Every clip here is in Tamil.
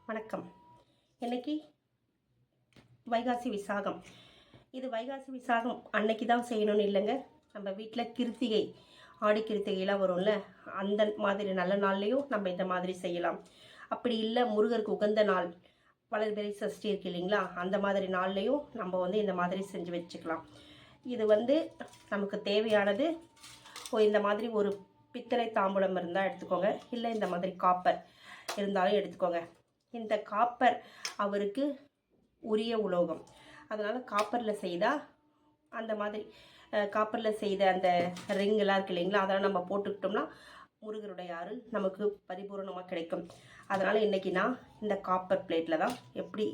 வணக்கம். இன்னைக்கு வைகாசி விசாகம். இது வைகாசி விசாகம் அன்னைக்கு தான் செய்யணும்னு இல்லைங்க. நம்ம வீட்டில் கிருத்திகை, ஆடி கிருத்திகைலாம் வரும்ல, அந்த மாதிரி நல்ல நாள்லேயும் நம்ம இந்த மாதிரி செய்யலாம். அப்படி இல்லை முருகருக்கு உகந்த நாள், வளர்பிறை சஷ்டி இருக்கு இல்லைங்களா, அந்த மாதிரி நாள்லேயும் நம்ம இந்த மாதிரி செஞ்சு வச்சுக்கலாம். இது நமக்கு தேவையானது இந்த மாதிரி ஒரு பித்தளை தாம்பூலம் இருந்தால் எடுத்துக்கோங்க, இல்லை இந்த மாதிரி காப்பர் இருந்தாலும் எடுத்துக்கோங்க. இந்த காப்பர் அவருக்கு உரிய உலோகம், அதனால் காப்பரில் செய்தால் அந்த மாதிரி காப்பரில் செய்த அந்த ரிங்கெல்லாம் இருக்கு இல்லைங்களா, அதெல்லாம் நம்ம போட்டுக்கிட்டோம்னா முருகருடைய அருள் நமக்கு பரிபூர்ணமாக கிடைக்கும். அதனால் இன்றைக்கி நான் இந்த காப்பர் பிளேட்டில் தான் எப்படி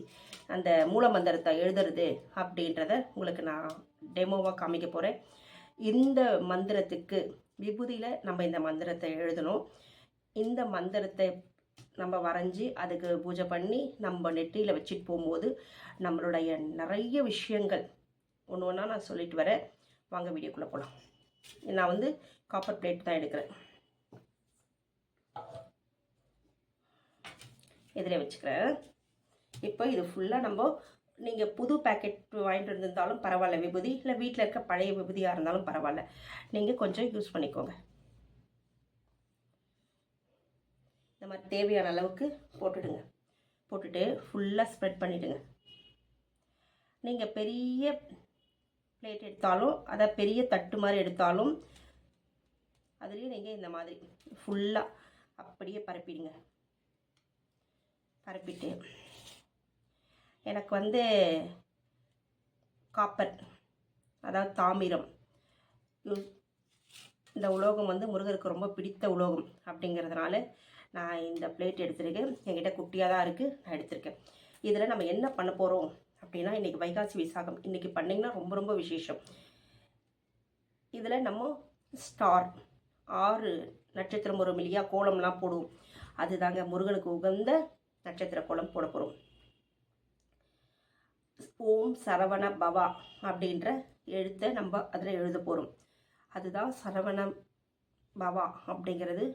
அந்த மூலமந்திரத்தை எழுதுறது அப்படின்றத உங்களுக்கு நான் டெமோவாக காமிக்க போகிறேன். இந்த மந்திரத்துக்கு விபூதியில் நம்ம இந்த மந்திரத்தை எழுதணும். இந்த மந்திரத்தை நம்ம வரைஞ்சி அதுக்கு பூஜை பண்ணி நம்ம நெற்றியில் வச்சுட்டு போகும்போது நம்மளுடைய நிறைய விஷயங்கள் ஒன்று ஒன்றா நான் சொல்லிட்டு வரேன். வாங்க வீடியோக்குள்ளே போகலாம். நான் காப்பர் பிளேட் தான் எடுக்கிறேன். இதில் வச்சுக்கிறேன். இப்போ இது ஃபுல்லாக நீங்கள் புது பேக்கெட் வாங்கிட்டு இருந்திருந்தாலும் பரவாயில்ல, விபூதி இல்லை வீட்டில் இருக்க பழைய விபூதியாக இருந்தாலும் பரவாயில்ல, நீங்கள் கொஞ்சம் யூஸ் பண்ணிக்கோங்க. இந்த மாதிரி தேவையான அளவுக்கு போட்டுடுங்க. போட்டுட்டு ஃபுல்லாக ஸ்ப்ரெட் பண்ணிவிடுங்க. நீங்கள் பெரிய பிளேட் எடுத்தாலும், அதை பெரிய தட்டு மாதிரி எடுத்தாலும் அதுலேயும் நீங்கள் இந்த மாதிரி ஃபுல்லாக அப்படியே பரப்பிடுங்க. பரப்பிட்டு எனக்கு காப்பர், அதாவது தாமிரம், இந்த உலோகம் முருகருக்கு ரொம்ப பிடித்த உலோகம் அப்படிங்கிறதுனால நான் இந்த பிளேட் எடுத்துருக்கேன். என்கிட்ட குட்டியாக தான் இருக்குது, நான் எடுத்திருக்கேன். இதில் நம்ம என்ன பண்ண போகிறோம் அப்படின்னா, இன்றைக்கி வைகாசி விசாகம், இன்றைக்கி பண்ணிங்கன்னா ரொம்ப ரொம்ப விசேஷம். இதில் நம்ம ஸ்டார் 6 நட்சத்திரம் வரும் இல்லையா, கோலம்லாம் போடுவோம், அதுதாங்க முருகனுக்கு உகந்த நட்சத்திர கோலம் போட போகிறோம். ஓம் சரவண பவா அப்படின்ற எழுத்தை நம்ம அதில் எழுத போகிறோம். அதுதான் சரவண பவா அப்படிங்கிறது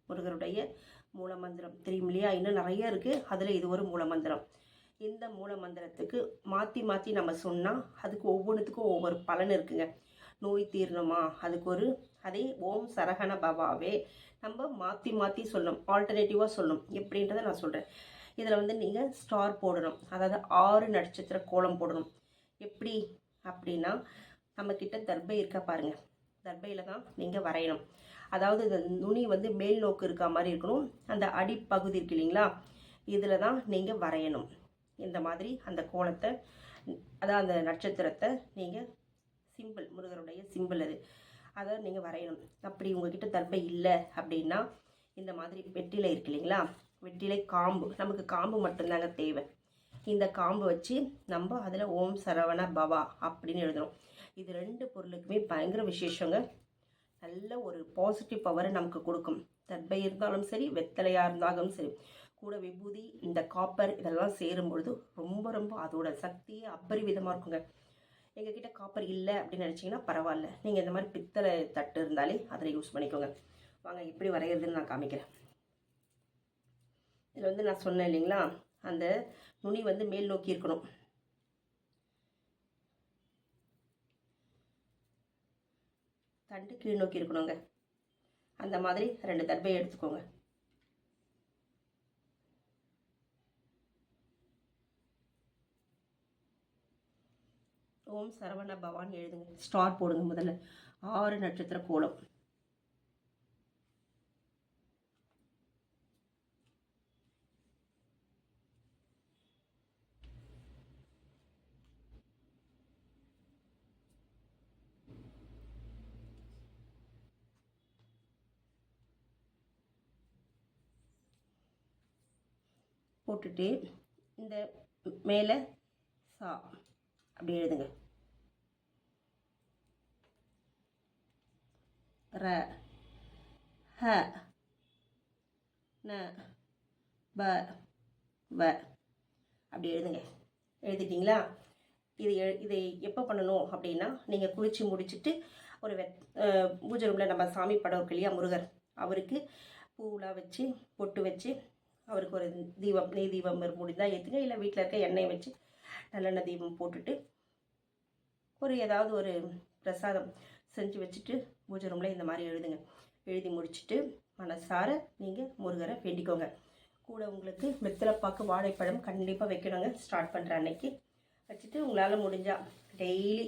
முருகருடைய மூலமந்திரம். தெரியும் இல்லையா, இன்னும் நிறைய இருக்குது, அதில் இது ஒரு மூலமந்திரம். இந்த மூலமந்திரத்துக்கு மாற்றி மாற்றி நம்ம சொன்னால் அதுக்கு ஒவ்வொன்றுத்துக்கும் ஒவ்வொரு பலன் இருக்குங்க. நோய் தீரணுமா, அதுக்கு ஒரு அதே ஓம் சரகண பவாவே நம்ம மாற்றி மாற்றி சொல்லணும், ஆல்டர்னேட்டிவாக சொல்லணும். எப்படின்றத நான் சொல்கிறேன். இதில் நீங்கள் ஸ்டார் போடணும், அதாவது 6 நட்சத்திர கோலம் போடணும். எப்படி அப்படின்னா, நம்மக்கிட்ட தர்பை இருக்க பாருங்கள், தர்பையில் தான் நீங்கள் வரையணும். அதாவது இந்த நுனி மேல் நோக்கு இருக்க மாதிரி இருக்கணும். அந்த அடிப்பகுதி இருக்கு இல்லைங்களா, இதில் தான் நீங்கள் வரையணும். இந்த மாதிரி அந்த கோலத்தை, அதாவது அந்த நட்சத்திரத்தை நீங்கள் சிம்பிள், முருகருடைய சிம்பிள் அதை நீங்கள் வரையணும். அப்படி உங்ககிட்ட தர்பை இல்லை அப்படின்னா இந்த மாதிரி வெற்றிலை இருக்கு இல்லைங்களா, வெற்றிலை காம்பு, நமக்கு காம்பு மட்டும்தாங்க தேவை. இந்த காம்பு வச்சு நம்ம அதில் ஓம் சரவண பவா அப்படின்னு எழுதணும். இது 2 பொருளுக்குமே பயங்கர விசேஷங்க. நல்ல ஒரு பாசிட்டிவ் பவரை நமக்கு கொடுக்கும். தர்பை இருந்தாலும் சரி, வெத்தலையாக இருந்தாலும் சரி, கூட விபூதி, இந்த காப்பர் இதெல்லாம் சேரும் பொழுது ரொம்ப ரொம்ப அதோட சக்தியே அபரிவிதமாக இருக்குங்க. எங்ககிட்ட காப்பர் இல்லை அப்படின்னு நினச்சிங்கன்னா பரவாயில்ல, நீங்கள் இந்த மாதிரி பித்தளை தட்டு இருந்தாலே அதில் யூஸ் பண்ணிக்கோங்க. வாங்க எப்படி வரைகிறதுன்னு நான் காமிக்கிறேன். இதில் நான் சொன்னேன் இல்லைங்களா, அந்த நுனி மேல் நோக்கி இருக்கணும். தண்டு கீழ் நோக்கி இருக்கணுங்க. அந்த மாதிரி 2 தர்பையை எடுத்துக்கோங்க. ஓம் சரவண பவான் எழுதுங்க. ஸ்டார் போடுங்க. முதல்ல 6 நட்சத்திர கோலம். போட்டுட்டு இந்த மேலே சா அப்படி எழுதுங்க. ர ஹ ந ப வ அப்படி எழுதுங்க. எழுதிட்டிங்களா? இதை எப்போ பண்ணணும் அப்படின்னா, நீங்கள் குளித்து முடிச்சுட்டு ஒரு பூஜை ரூமில் நம்ம சாமி படம் இருக்கு இல்லையா, முருகர், அவருக்கு பூவெலாம் வச்சு பொட்டு வச்சு அவருக்கு ஒரு தீபம், நெய் தீபம் முடிந்தால் ஏற்றுங்க, இல்லை வீட்டில் இருக்க எண்ணெய் வச்சு நல்லெண்ணெய் தீபம் போட்டுட்டு ஏதாவது ஒரு பிரசாதம் செஞ்சு வச்சுட்டு பூஜை ரூமில் இந்த மாதிரி எழுதுங்க. எழுதி முடிச்சுட்டு மனசார நீங்கள் முருகரை வேண்டிக்கோங்க. கூட உங்களுக்கு வெத்தலைப்பாக்கு வாழைப்பழம் கண்டிப்பாக வைக்கணுங்க. ஸ்டார்ட் பண்ணுற அன்னைக்கு வச்சுட்டு உங்களால் முடிஞ்சால் டெய்லி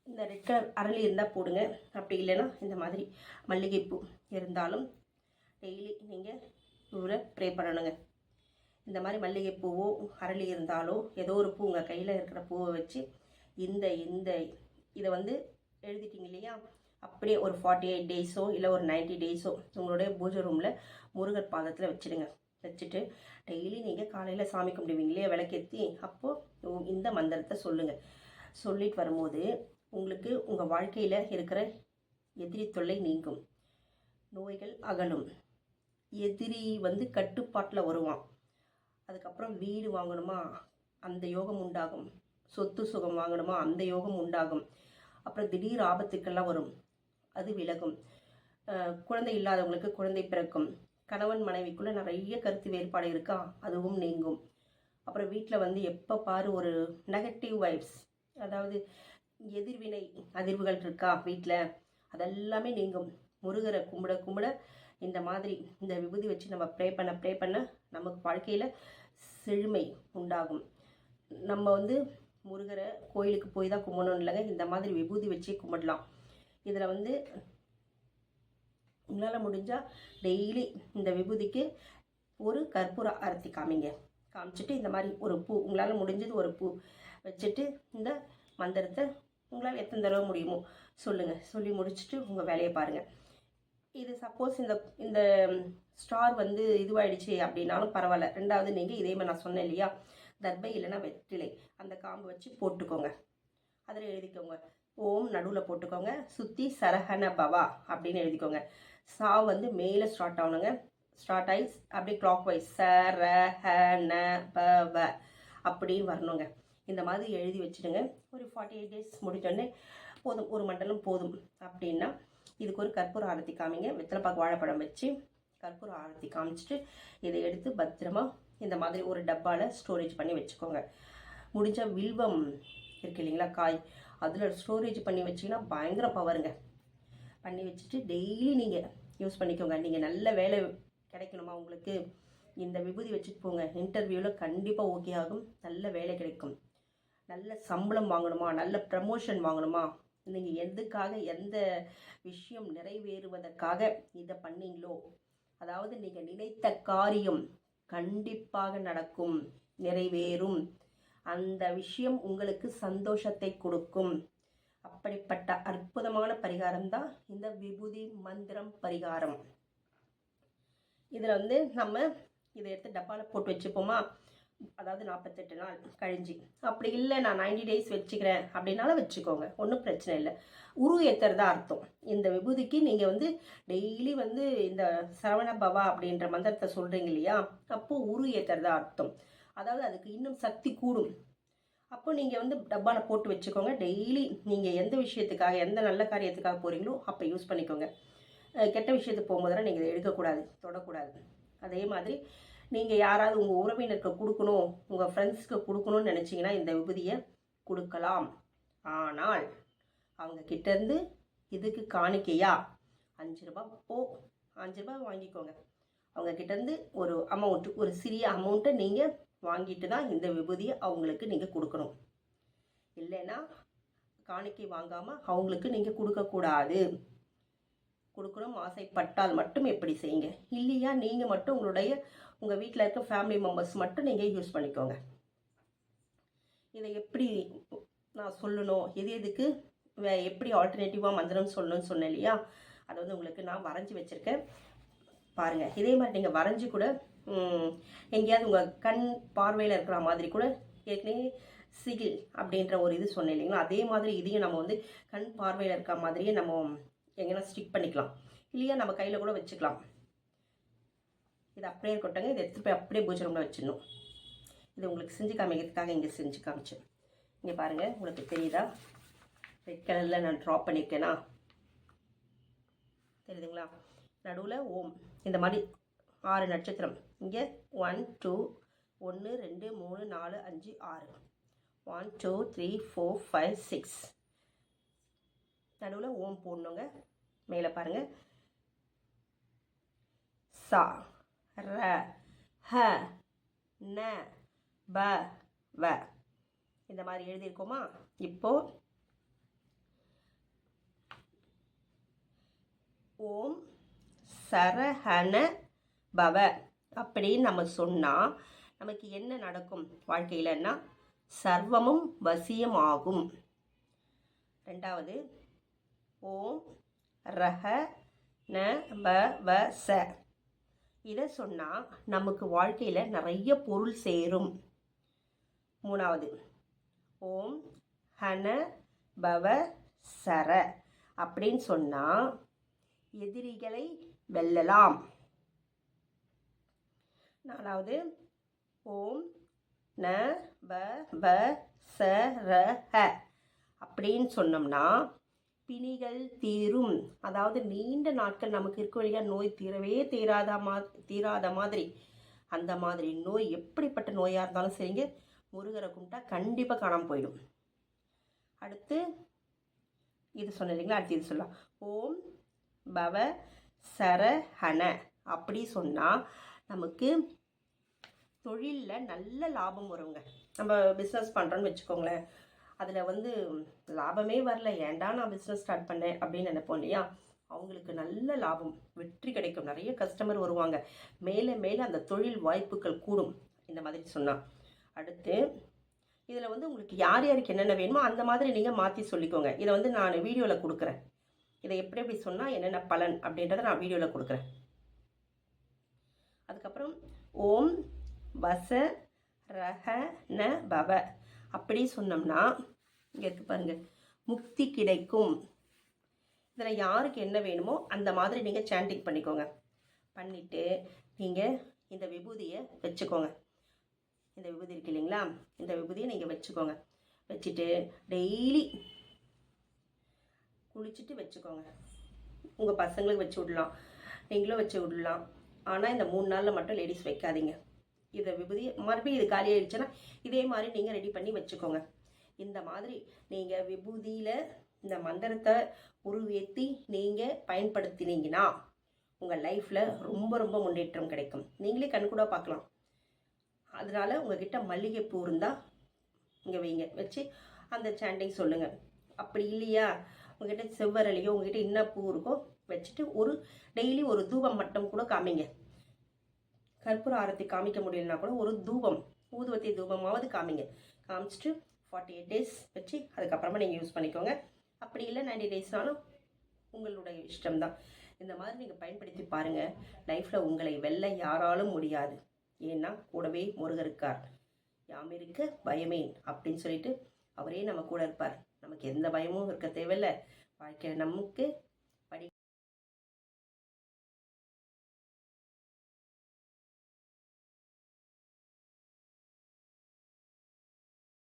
இந்த ரெட் கலர் அரளி இருந்தால் போடுங்க. அப்படி இல்லைன்னா இந்த மாதிரி மல்லிகைப்பூ இருந்தாலும் டெய்லி நீங்கள் இவரை ப்ரே பண்ணணுங்க. இந்த மாதிரி மல்லிகைப்பூவோ அரளி இருந்தாலோ ஏதோ ஒரு பூ உங்கள் கையில் இருக்கிற பூவை வச்சு இந்த இதை வந்து எழுதிட்டீங்க இல்லையா, அப்படியே ஒரு 48 டேஸோ இல்லை ஒரு 90 டேஸோ உங்களுடைய பூஜை ரூமில் முருகர் பாதத்தில் வச்சுடுங்க. வச்சுட்டு டெய்லி நீங்கள் காலையில் சாமி கும்பிடுவீங்க இல்லையா, விளக்கேற்றி, அப்போது இந்த மந்திரத்தை சொல்லுங்கள். சொல்லிட்டு வரும்போது உங்களுக்கு உங்கள் வாழ்க்கையில் இருக்கிற எதிரி தொல்லை நீங்கும், நோய்கள் அகலும், எதிரி வந்து கட்டுப்பாட்டில் வருவான். அதுக்கப்புறம் வீடு வாங்கணுமா அந்த யோகம் உண்டாகும், சொத்து சுகம் வாங்கணுமா அந்த யோகம் உண்டாகும். அப்புறம் திடீர் ஆபத்துக்கெல்லாம் வரும், அது விலகும். குழந்தை இல்லாதவங்களுக்கு குழந்தை பிறக்கும். கணவன் மனைவிக்குள்ளே நிறைய கருத்து வேறுபாடு இருக்கா, அதுவும் நீங்கும். அப்புறம் வீட்டில் வந்து எப்போ பாரு ஒரு நெகட்டிவ் வைப்ஸ், அதாவது எதிர்வினை அதிர்வுகள் இருக்கா வீட்டில், அதெல்லாமே நீங்கும். முருகரை கும்பிட கும்பிட இந்த மாதிரி இந்த விபூதி வச்சு நம்ம ப்ரே பண்ண நமக்கு வாழ்க்கையில் செழுமை உண்டாகும். நம்ம வந்து முருகரை கோயிலுக்கு போய் தான் கும்பிடணும் இல்லைங்க, இந்த மாதிரி விபூதி வச்சு கும்பிடலாம். இதில் வந்து உங்களால் முடிஞ்சால் டெய்லி இந்த விபூதிக்கு ஒரு கற்பூர ஆரத்தி காமிச்சிட்டு இந்த மாதிரி ஒரு பூ, உங்களால் முடிஞ்சது ஒரு பூ வச்சுட்டு இந்த மந்திரத்தை உங்களால் எத்தனை தடவை முடியுமோ சொல்லுங்கள். சொல்லி முடிச்சுட்டு உங்கள் வேலையை பாருங்கள். இது சப்போஸ் இந்த ஸ்டார் வந்து இதுவாயிடுச்சு அப்படின்னாலும் பரவாயில்ல. ரெண்டாவது நீங்கள் இதே மாதிரி நான் சொன்னேன் இல்லையா, தர்பை இல்லைன்னா வெற்றிலை அந்த காம்பு வச்சு போட்டுக்கோங்க. அதில் எழுதிக்கோங்க ஓம், நடுவில் போட்டுக்கோங்க, சுற்றி சரஹண பவா அப்படின்னு எழுதிக்கோங்க. சா வந்து மேலே ஸ்டார்ட் ஆகணுங்க, ஸ்டார்ட் ஆகி அப்படியே கிளாக் வைஸ் சரஹண பவ அப்படின்னு வரணுங்க. இந்த மாதிரி எழுதி வச்சுடுங்க. ஒரு 48 டேஸ் முடிஞ்சோடனே போதும், ஒரு மண்டலம் போதும் அப்படின்னா இதுக்கு ஒரு கற்பூர ஆரத்தி காமிங்க. வெத்தலைப்பாக்கு வாழைப்பழம் வச்சு கற்பூர ஆரத்தி காமிச்சிட்டு இதை எடுத்து பத்திரமா இந்த மாதிரி ஒரு டப்பாவில் ஸ்டோரேஜ் பண்ணி வச்சுக்கோங்க. முடிஞ்ச வில்வம் இருக்கு இல்லைங்களா, காய், அதில் ஸ்டோரேஜ் பண்ணி வச்சிங்கன்னா பயங்கர பவருங்க. பண்ணி வச்சுட்டு டெய்லி நீங்கள் யூஸ் பண்ணிக்கோங்க. நீங்கள் நல்ல வேலை கிடைக்கணுமா உங்களுக்கு, இந்த விபூதி வச்சுட்டு போங்க. இன்டர்வியூவில் கண்டிப்பாக ஓகே ஆகும், நல்ல வேலை கிடைக்கும். நல்ல சம்பளம் வாங்கணுமா, நல்ல ப்ரமோஷன் வாங்கணுமா, நீங்கள் எதுக்காக எந்த விஷயம் நிறைவேறுவதற்காக இதை பண்ணீங்களோ, அதாவது நீங்கள் நினைத்த காரியம் கண்டிப்பாக நடக்கும், நிறைவேறும். அந்த விஷயம் உங்களுக்கு சந்தோஷத்தை கொடுக்கும். அப்படிப்பட்ட அற்புதமான பரிகாரம் தான் இந்த விபூதி மந்திரம் பரிகாரம். இதில் வந்து நம்ம இதை எடுத்து டப்பாவில் போட்டு வச்சுப்போமா, அதாவது 48 நாள் கழிஞ்சு. அப்படி இல்லை நான் 90 டேஸ் வச்சுக்கிறேன் அப்படின்னாலும் வச்சுக்கோங்க, ஒன்றும் பிரச்சனை இல்லை. உரு ஏற்றுறதா அர்த்தம். இந்த விபூதிக்கு நீங்கள் வந்து டெய்லி வந்து இந்த சரவண பவா அப்படின்ற மந்திரத்தை சொல்கிறீங்க இல்லையா, அப்போது உரு ஏற்றுறதா அர்த்தம். அதாவது அதுக்கு இன்னும் சக்தி கூடும். அப்போ நீங்கள் வந்து டப்பாவில் போட்டு வச்சுக்கோங்க. டெய்லி நீங்கள் எந்த விஷயத்துக்காக எந்த நல்ல காரியத்துக்காக போகிறீங்களோ அப்போ யூஸ் பண்ணிக்கோங்க. கெட்ட விஷயத்துக்கு போகும்போதெல்லாம் நீங்கள் இதை எடுக்கக்கூடாது, தொடக்கூடாது. அதே மாதிரி நீங்கள் யாராவது உங்கள் உறவினருக்கு கொடுக்கணும், உங்கள் ஃப்ரெண்ட்ஸ்க்கு கொடுக்கணும்னு நினச்சிங்கன்னா இந்த விபூதியை கொடுக்கலாம். ஆனால் அவங்க கிட்டேருந்து இதுக்கு காணிக்கையா 5 ரூபா 5 ரூபா வாங்கிக்கோங்க. அவங்க கிட்டேருந்து ஒரு அமௌண்ட்டு, ஒரு சிறிய அமௌண்ட்டை நீங்கள் வாங்கிட்டு தான் இந்த விபூதியை அவங்களுக்கு நீங்கள் கொடுக்கணும். இல்லைன்னா காணிக்கை வாங்காமல் அவங்களுக்கு நீங்கள் கொடுக்கக்கூடாது. கொடுக்கணும் ஆசைப்பட்டால் மட்டும் எப்படி செய்யுங்க, இல்லையா நீங்கள் மட்டும் உங்கள் வீட்டில் இருக்க ஃபேமிலி மெம்பர்ஸ் மட்டும் நீங்கள் யூஸ் பண்ணிக்கோங்க. இதை எப்படி நான் சொல்லணும், எதுக்கு எப்படி ஆல்டர்னேட்டிவாக மந்திரம் சொல்லணும்னு சொன்னேன் இல்லையா, அதை வந்து உங்களுக்கு நான் வரைஞ்சி வச்சுருக்கேன் பாருங்கள். இதே மாதிரி நீங்கள் வரைஞ்சி கூட எங்கேயாவது உங்கள் கண் பார்வையில் இருக்கிற மாதிரி கூட, ஏற்கனவே சிகில் அப்படின்ற ஒரு இது சொன்னேன் இல்லைங்களா, அதே மாதிரி இதையும் நம்ம வந்து கண் பார்வையில் இருக்கிற மாதிரியே நம்ம எங்கன்னா ஸ்டிக் பண்ணிக்கலாம், இல்லையா நம்ம கையில் கூட வச்சுக்கலாம். இது அப்படியே இருக்கட்டங்க. இதை எடுத்துகிட்டு போய் அப்படியே பூஜை ரூமில் வச்சிடணும். இது உங்களுக்கு செஞ்சு காமிக்கிறதுக்காக இங்கே செஞ்சு காமிச்சேன். இங்கே பாருங்கள், உங்களுக்கு தெரியுதா, ரெட் கலரில் நான் ட்ராப் பண்ணியிருக்கேனா, தெரியுதுங்களா, நடுவில் ஓம் இந்த மாதிரி 6 நட்சத்திரம். இங்கே 1 2 1 2 3 4 5 6 1 2 3 4 5 6 நடுவில் ஓம் போடணுங்க. மேலே பாருங்கள் சா ர ஹ ந ப வ இந்த மாதிரி எழுதியிருக்கோமா. இப்போ ஓம் சரஹண பவ அப்படின்னு நம்ம சொன்னால் நமக்கு என்ன நடக்கும் வாழ்க்கையிலன்னா சர்வமும் வசியமாகும். ரெண்டாவது ஓம் ரஹ ந ப வ ச இதை சொன்னால் நமக்கு வாழ்க்கையில் நிறைய பொருள் சேரும். மூணாவது ஓம் ஹன பவ சர அப்படின்னு சொன்னால் எதிரிகளை வெல்லலாம். நாலாவது ஓம் ந ப ப ச ர ஹ அப்படின்னு சொன்னோம்னா பிணிகள் தீரும். அதாவது நீண்ட நாட்கள் நமக்கு இருக்கும் இல்லையா, நோய் தீரவே தீராத மாதிரி அந்த மாதிரி நோய் எப்படிப்பட்ட நோயாக இருந்தாலும் சரிங்க, முருகரை கும்பிட்டா கண்டிப்பாக காணாமல் போயிடும். அடுத்து இது சொன்ன இல்லைங்களா, அடுத்து இது சொல்லலாம் ஓம் பவ சரஹண அப்படி சொன்னால் நமக்கு தொழிலில் நல்ல லாபம் வருங்க. நம்ம பிஸ்னஸ் பண்ணுறோன்னு வச்சுக்கோங்களேன், அதில் லாபமே வரல, ஏன்டா நான் பிஸ்னஸ் ஸ்டார்ட் பண்ணேன் அப்படின்னு நினைப்போம் இல்லையா, அவங்களுக்கு நல்ல லாபம் வெற்றி கிடைக்கும், நிறைய கஸ்டமர் வருவாங்க, மேலே மேலே அந்த தொழில் வாய்ப்புகள் கூடும் இந்த மாதிரி சொன்னால். அடுத்து இதில் உங்களுக்கு யார் யாருக்கு என்னென்ன வேணுமோ அந்த மாதிரி நீங்கள் மாற்றி சொல்லிக்கோங்க. இதை நான் வீடியோவில் கொடுக்குறேன். இதை எப்படி சொன்னால் என்னென்ன பலன் அப்படின்றத நான் வீடியோவில் கொடுக்குறேன். அதுக்கப்புறம் ஓம் வச ரஹ ந பவ அப்படி சொன்னோம்னா இங்கே இருக்கு பாருங்க, முக்தி கிடைக்கும். இதில் யாருக்கு என்ன வேணுமோ அந்த மாதிரி நீங்கள் சாண்டிங் பண்ணிக்கோங்க. பண்ணிவிட்டு நீங்கள் இந்த விபூதியை வச்சுக்கோங்க. இந்த விபூதி இருக்கு இல்லைங்களா, இந்த விபூதியை நீங்கள் வச்சுக்கோங்க. வச்சுட்டு டெய்லி குளிச்சுட்டு வச்சுக்கோங்க. உங்கள் பசங்களுக்கு வச்சு விடலாம், நீங்களும் வச்சு விடலாம். ஆனால் இந்த 3 நாளில் மட்டும் லேடிஸ் வைக்காதீங்க. இதை விபூதி மறுபடியும் இது காலி ஆகிடுச்சுன்னா இதே மாதிரி நீங்கள் ரெடி பண்ணி வச்சுக்கோங்க. இந்த மாதிரி நீங்கள் விபூதியில் இந்த மந்திரத்தை உருவேற்றி நீங்கள் பயன்படுத்தினீங்கன்னா உங்கள் லைஃப்பில் ரொம்ப ரொம்ப முன்னேற்றம் கிடைக்கும். நீங்களே கண்கூட பார்க்கலாம். அதனால் உங்கள்கிட்ட மல்லிகைப்பூ இருந்தால் இங்கே வைங்க, வச்சு அந்த சாண்டிங் சொல்லுங்கள். அப்படி இல்லையா, உங்கள்கிட்ட செவ்வரளியோ உங்கள்கிட்ட என்ன பூ இருக்கோ வச்சுட்டு டெய்லி ஒரு தூபம் மட்டும் கூட காமிங்க. கற்பூர ஆரத்தி காமிக்க முடியலனா கூட ஒரு தூபம், ஊதுவத்தி தூபமாவது காமிங்க. காமிச்சிட்டு 48 days வச்சு அதுக்கப்புறமா நீங்கள் யூஸ் பண்ணிக்கோங்க. அப்படி இல்லை 90 daysனாலும் உங்களுடைய இஷ்டம்தான். இந்த மாதிரி நீங்கள் பயன்படுத்தி பாருங்கள். லைஃப்பில் உங்களை வெல்ல யாராலும் முடியாது. ஏன்னா கூடவே முருகர் இருக்கார். யாம் இருக்க பயமேன் அப்படின்னு சொல்லிட்டு அவரே நம்ம கூட இருப்பார். நமக்கு எந்த பயமும் இருக்க தேவையில்லை. வாழ்க்கையில் நமக்கு